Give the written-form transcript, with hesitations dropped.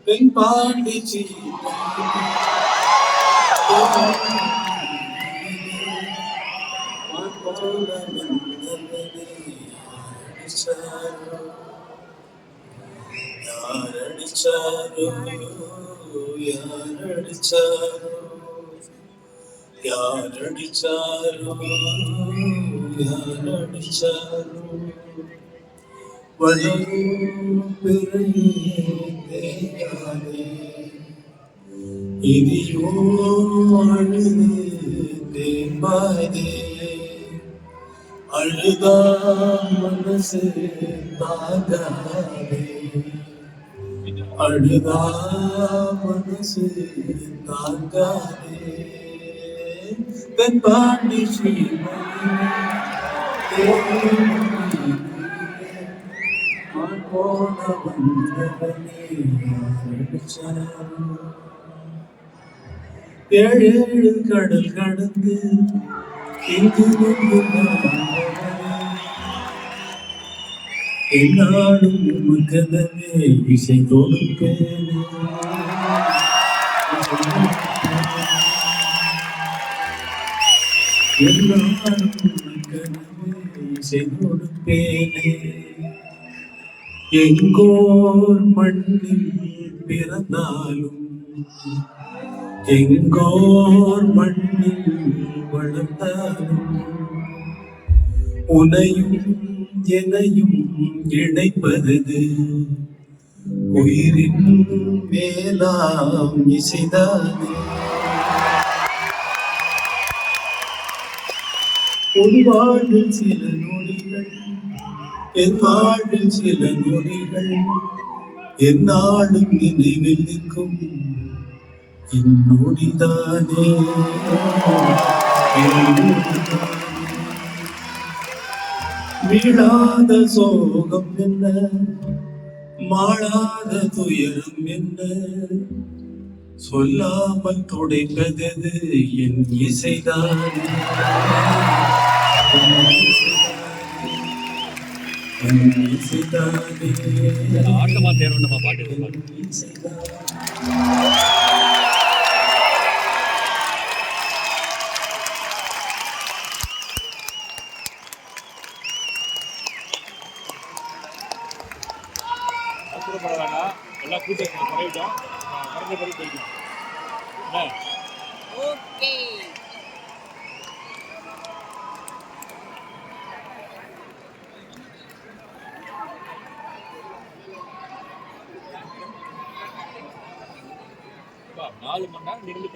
வெண்பாண்டி யாரடிச்சாரோ யாரடிச்சாரோ யாரடிச்சாரோ யாரடிச்சாரோ வளரும் பிறையே தேயாதே இதியோ அழுது தேம்பாதே அழுதா மனசு தாங்காதே அழுதா மனசு தாங்காதே வெண்பாண்டி போன வந்தவனே ஏழேழு கடல் கடந்து இங்கு என்னாலும் உமக்கனவே இசை கொடுப்பேனே என்னாலும் உமக்கனவே இசை கொடுப்பேனே எங்கோர் மண்ணில் பிறந்தாலும் எங்கோர் மண்ணில் வளர்ந்தாலும் உனையும் எனையும் இணைப்பது உயிரின் மேலாம் இசைதானே உன் வாழ்வில் சில நொடிகள் என் வாழ்வில் சில நொடிகள் என்னாலும் நினைவில் நிற்கும் என்னொடிதானே வீழாத சோகம் என்ன மாளாத துயரம் என்ன சொல்லாமல் துடைப்பது என் இசைதானே ஆட்டமா தேர்வு பாட்டு அவசரப்பட வேண்டாம். எல்லாம் கூட்டம் குறைவிட்டோம். குறைஞ்சபடி போய்க்கலாம். ஓகே. $4 மணி நேரம் நின்று